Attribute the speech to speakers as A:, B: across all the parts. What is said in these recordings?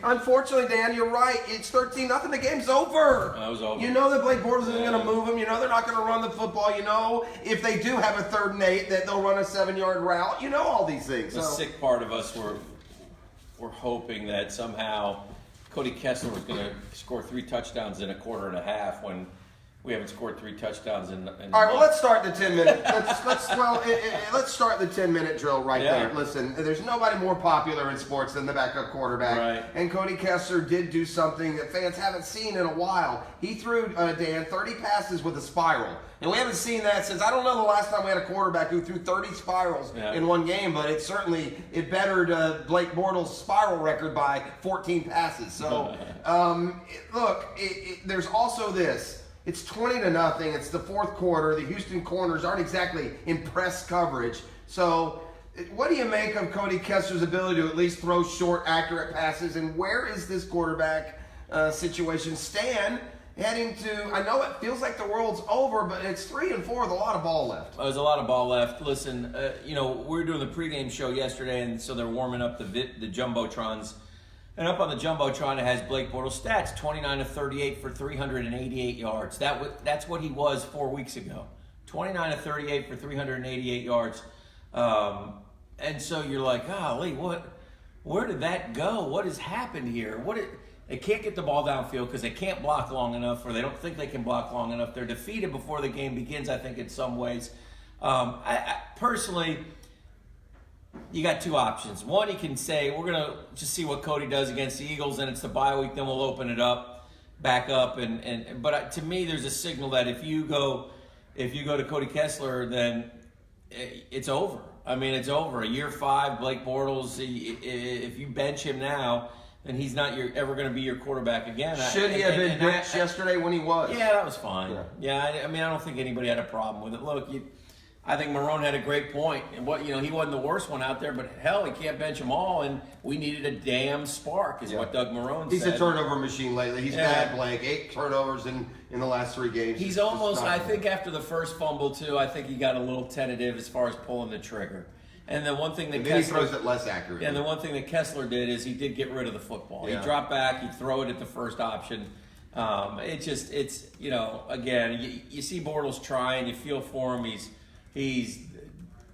A: Unfortunately, Dan, you're right. It's 13-0. The game's over.
B: It was over.
A: You know that Blake Bortles isn't going to move them. You know they're not going to run the football. You know if they do have a 3rd and 8 that they'll run a 7-yard route. You know all these things.
B: The sick part of us were hoping that somehow Cody Kessler was going to score 3 touchdowns in a quarter and a half when we haven't scored 3 touchdowns in
A: all right, well, let's start the 10-minute. Let's start the 10-minute drill right there. Listen, there's nobody more popular in sports than the backup quarterback.
B: Right.
A: And Cody Kessler did do something that fans haven't seen in a while. He threw, Dan, 30 passes with a spiral. And we haven't seen that since, I don't know the last time we had a quarterback who threw 30 spirals in one game, but it bettered Blake Bortles' spiral record by 14 passes. So, look, there's also this. It's 20-0. It's the 4th quarter. The Houston corners aren't exactly in press coverage. So what do you make of Cody Kessler's ability to at least throw short, accurate passes? And where is this quarterback situation stand heading to? I know it feels like the world's over, but it's 3-4 with a lot of ball left.
B: There's a lot of ball left. Listen, we were doing the pregame show yesterday, and so they're warming up the Jumbotrons. And up on the Jumbotron, it has Blake Bortles' stats, 29 of 38 for 388 yards. That's what he was 4 weeks ago. 29 of 38 for 388 yards. And so you're like, golly, where did that go? What has happened here? They can't get the ball downfield because they can't block long enough, or they don't think they can block long enough. They're defeated before the game begins, I think, in some ways. I personally... You got 2 options. One, you can say, we're going to just see what Cody does against the Eagles, and it's the bye week, then we'll open it back up. But to me, there's a signal that if you go to Cody Kessler, then it's over. I mean, it's over. Year 5, Blake Bortles, if you bench him now, then he's not ever going to be your quarterback again.
A: Should he have been benched yesterday when he was?
B: Yeah, that was fine. Yeah, I don't think anybody had a problem with it. Look, I think Marone had a great point. And he wasn't the worst one out there, but hell, he can't bench them all, and we needed a damn spark, is what Doug Marone said.
A: He's a turnover machine lately. He's bad, Blake. 8 turnovers in the last 3 games.
B: He's almost, I think after the first fumble, too, I think he got a little tentative as far as pulling the trigger. And the one thing that
A: he throws it less accurately.
B: And the one thing that Kessler did is he did get rid of the football. He dropped back, he'd throw it at the first option. Again, you see Bortles trying, you feel for him. He's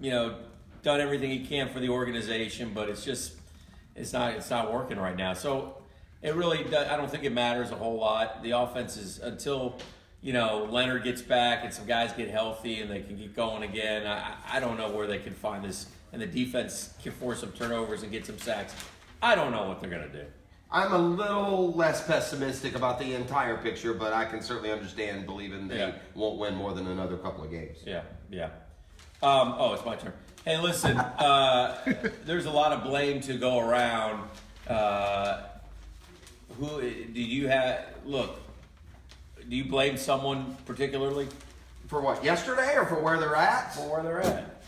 B: done everything he can for the organization, but it's not working right now. So it really does, I don't think it matters a whole lot. The offense is, until Leonard gets back and some guys get healthy and they can get going again. I don't know where they can find this, and the defense can force some turnovers and get some sacks. I don't know what they're going to do.
A: I'm a little less pessimistic about the entire picture, but I can certainly understand believing they won't win more than another couple of games.
B: Yeah. It's my turn. Hey, listen, there's a lot of blame to go around. Who do you have? Look, do you blame someone particularly?
A: For what, yesterday, or for where they're at?
B: For where they're at.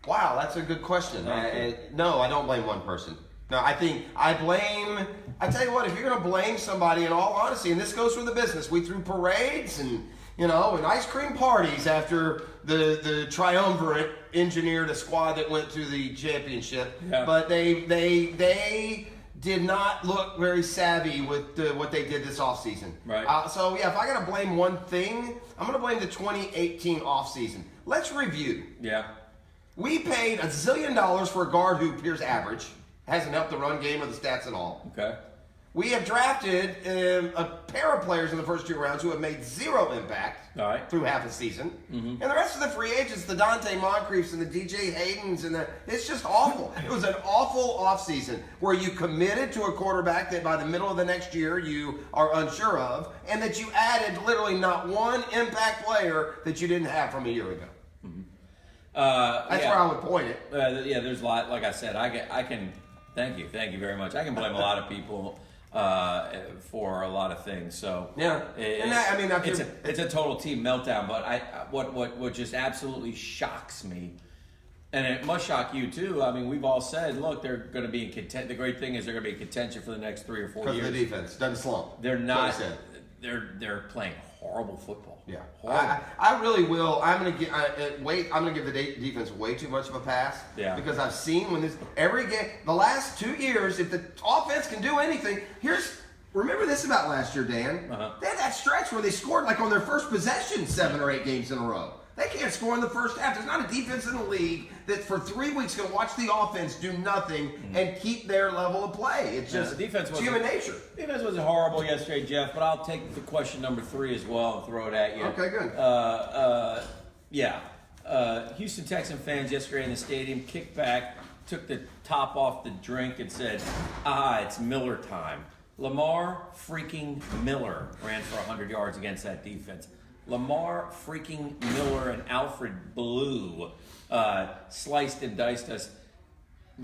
A: Wow, that's a good question. No, I don't blame one person. No, I tell you what, if you're going to blame somebody, in all honesty, and this goes for the business, we threw parades and ice cream parties after the triumvirate engineered a squad that went to the championship. Yeah. But they did not look very savvy with what they did this offseason. Right. If I got to blame one thing, I'm going to blame the 2018 offseason. Let's review. Yeah. We paid $1 zillion for a guard who appears average, hasn't helped the run game or the stats at all. Okay. We have drafted a pair of players in the first 2 rounds who have made 0 impact through half a season. Mm-hmm. And the rest of the free agents, the Dante Moncriefs and the DJ Haydens, it's just awful. It was an awful offseason where you committed to a quarterback that by the middle of the next year you are unsure of, and that you added literally not one impact player that you didn't have from a year ago. Mm-hmm. That's where I would point it.
B: There's a lot. Like I said, I can. Thank you very much. I can blame a lot of people for a lot of things. So it's a total team meltdown. But what just absolutely shocks me, and it must shock you too. I mean, we've all said, look, they're going to be in contention. The great thing is they're going to be in contention for the next 3 or 4 years.
A: Because of the defense doesn't slump.
B: They're not. They're playing horrible football.
A: Yeah,
B: Horrible.
A: I really will. I'm gonna give I'm gonna give the defense way too much of a pass.
B: Yeah.
A: Because I've seen when every game, the last 2 years, if the offense can do anything, remember this about last year, Dan. They had that stretch where they scored like on their first possession 7 or 8 games in a row. They can't score in the first half. There's not a defense in the league that for 3 weeks can watch the offense do nothing and keep their level of play. It's just it's human nature.
B: Defense wasn't horrible yesterday, Jeff, but I'll take the question number 3 as well and throw it at you.
A: Okay, good.
B: Houston Texan fans yesterday in the stadium kicked back, took the top off the drink and said, it's Miller time. Lamar freaking Miller ran for 100 yards against that defense. Lamar freaking Miller and Alfred Blue sliced and diced us.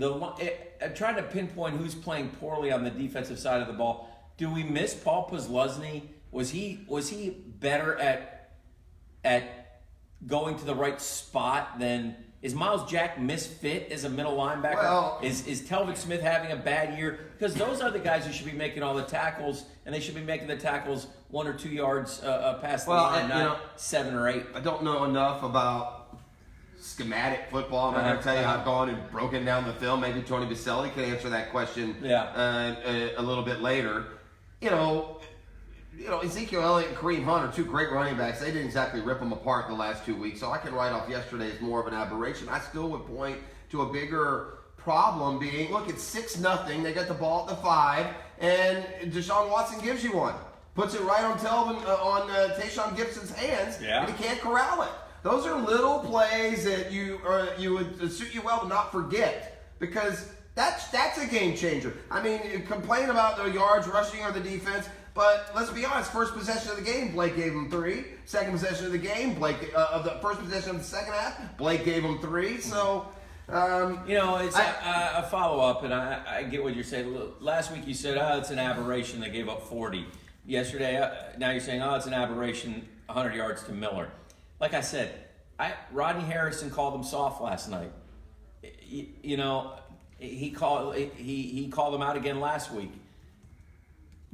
B: I'm trying to pinpoint who's playing poorly on the defensive side of the ball. Do we miss Paul Posluszny? Was he better at going to the right spot than? Is Miles Jack misfit as a middle linebacker?
A: Well,
B: is Telvin Smith having a bad year? Because those are the guys who should be making all the tackles, and they should be making the tackles 1 or 2 yards past the line, not 7 or 8.
A: I don't know enough about schematic football. I'm not going to tell you I've gone and broken down the film. Maybe Tony Baselli can answer that question a little bit later. Ezekiel Elliott and Kareem Hunt are 2 great running backs. They didn't exactly rip them apart the last 2 weeks, so I can write off yesterday as more of an aberration. I still would point to a bigger problem being, look, it's 6-0. They got the ball at the 5, and Deshaun Watson gives you one. Puts it right on Tayshaun Gibson's hands, and he can't corral it. Those are little plays that you would suit you well to not forget, because that's a game changer. I mean, you complain about the yards rushing or the defense, but let's be honest, first possession of the game, Blake gave him 3. Second possession of the game, of the first possession of the second half, Blake gave him 3. So,
B: it's a follow-up, and I get what you're saying. Last week you said, it's an aberration. They gave up 40. Yesterday, now you're saying, it's an aberration, 100 yards to Miller. Like I said, Rodney Harrison called them soft last night. He called them out again last week.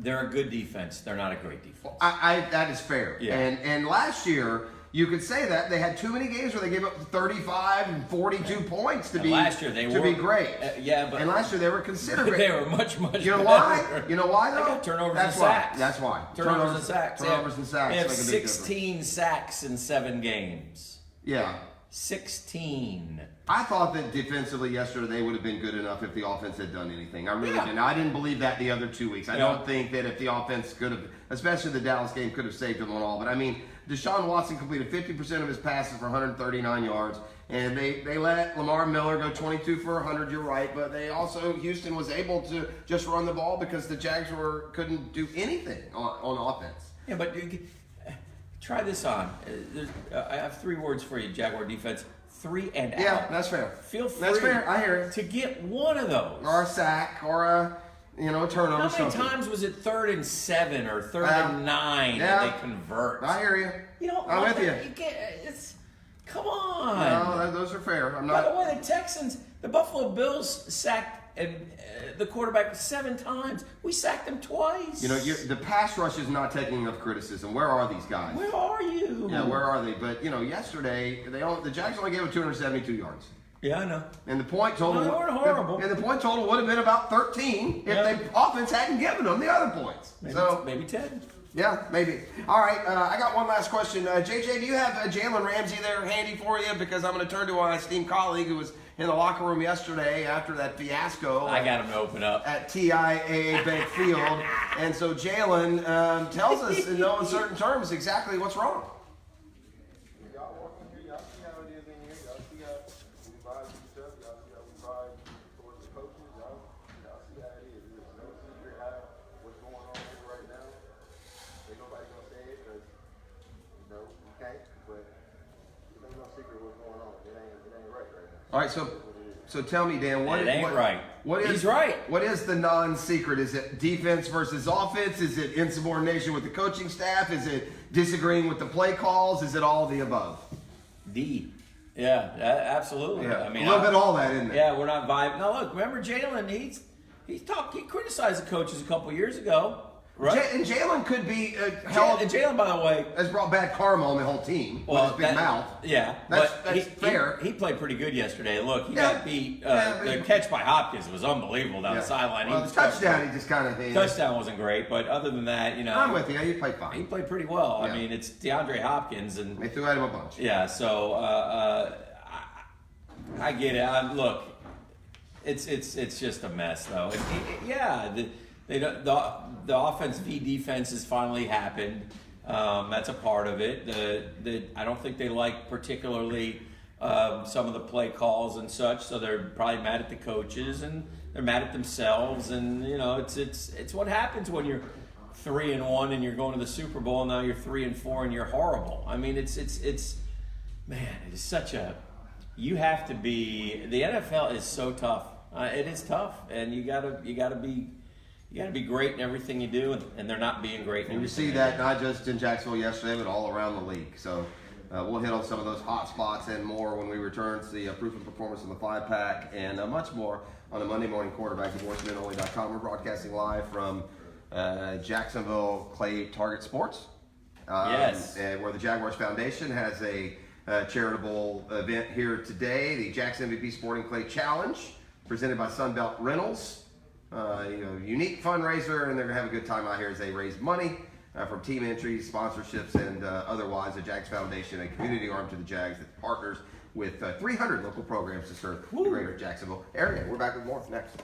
B: They're a good defense. They're not a great defense.
A: That is fair.
B: Yeah.
A: And last year, you could say that they had too many games where they gave up 35 and 42 points to be
B: last year
A: be great.
B: But
A: and last year they were considered great.
B: They were much
A: You know
B: better.
A: why? You know why though?
B: They got turnovers and sacks.
A: That's why.
B: Turnovers and sacks.
A: Turnovers and sacks.
B: They have
A: make a big
B: 16 sacks in 7 games.
A: Yeah.
B: 16.
A: I thought that defensively yesterday they would have been good enough if the offense had done anything. I really didn't. I didn't believe that the other 2 weeks. I don't think that if the offense could have, especially the Dallas game, could have saved them on all. But I mean, Deshaun Watson completed 50% of his passes for 139 yards, and they let Lamar Miller go 22 for 100. You're right, but they also Houston was able to just run the ball because the Jags couldn't do anything on offense.
B: Yeah, but try this on. I have 3 words for you, Jaguar defense. 3 and out.
A: Yeah, that's fair.
B: Feel free.
A: That's fair. I hear it.
B: To get one of those.
A: Or a sack, or a turnover.
B: How many times was it 3rd and 7 or 3rd and 9 and they convert?
A: I hear you.
B: I'm
A: with you.
B: Come on.
A: No, those are fair. I'm
B: By
A: not.
B: the way, the Buffalo Bills sacked the quarterback 7 times. We sacked them twice.
A: The pass rush is not taking enough criticism. Where are these guys?
B: Where are you?
A: Yeah, where are they? But yesterday the Jags only gave up 272 yards.
B: Yeah, I know.
A: And the point total.
B: They weren't horrible.
A: And the point total would have been about 13 if the offense hadn't given them the other points.
B: Maybe 10.
A: Yeah, maybe. All right, I got one last question. JJ, do you have Jalen Ramsey there handy for you? Because I'm going to turn to my esteemed colleague who was in the locker room yesterday after that fiasco.
B: I got him to open up.
A: At TIAA Bank Field. And so Jalen tells us in no uncertain terms exactly what's wrong.
C: Y'all walking here, y'all see how it is in here. Y'all see how we vibe with each other. Y'all see how we vibe towards the coaches. Y'all see how it is. There's no secret what's going on here right now. Ain't nobody gonna say it because we can't. But there's no secret what's going on. It ain't right now.
A: All right, so tell me, Dan,
B: It ain't right. He's right.
A: What is the non-secret? Is it defense versus offense? Is it insubordination with the coaching staff? Is it disagreeing with the play calls? Is it all of the above?
B: Yeah, absolutely.
A: Yeah,
B: I mean,
A: a little bit of all that, isn't it?
B: Yeah, we're not vibing. Now look, remember Jalen? He criticized the coaches a couple years ago. Right.
A: And Jalen could be held.
B: And Jalen, by the way,
A: has brought bad karma on the whole team with his big mouth.
B: Yeah,
A: That's
B: but
A: fair.
B: He played pretty good yesterday. Look, he
A: Yeah.
B: got beat.
A: Yeah,
B: The catch by Hopkins was unbelievable down the sideline.
A: Well, the touchdown, he just kind of.
B: Touchdown wasn't great, but other than that,
A: I'm with you. He played
B: he
A: fine.
B: played pretty well.
A: Yeah.
B: I mean, it's DeAndre Hopkins, and
A: They threw at him a bunch.
B: yeah. So I get it. Look, it's just a mess, though. The offense v defense has finally happened. That's a part of it. I don't think they like particularly some of the play calls and such, so they're probably mad at the coaches and they're mad at themselves. And it's what happens when you're 3-1 and you're going to the Super Bowl. And now you're 3-4 and you're horrible. I mean, it's man, it is such a. You have to be. The NFL is so tough. It is tough, and you gotta be great in everything you do, and they're not being great.
A: And you see that not just in Jacksonville yesterday, but all around the league. So we'll hit on some of those hot spots and more when we return to the proof of performance in the 5-pack and much more on a Monday morning quarterback at voicemenonly.com. We're broadcasting live from Jacksonville Clay Target Sports.
B: Yes.
A: Where the Jaguars Foundation has a charitable event here today, the Jackson MVP Sporting Clay Challenge, presented by Sunbelt Rentals. Unique fundraiser, and they're going to have a good time out here as they raise money from team entries, sponsorships, and otherwise. The Jags Foundation, a community arm to the Jags that partners with 300 local programs to serve the greater Jacksonville area. We're back with more next.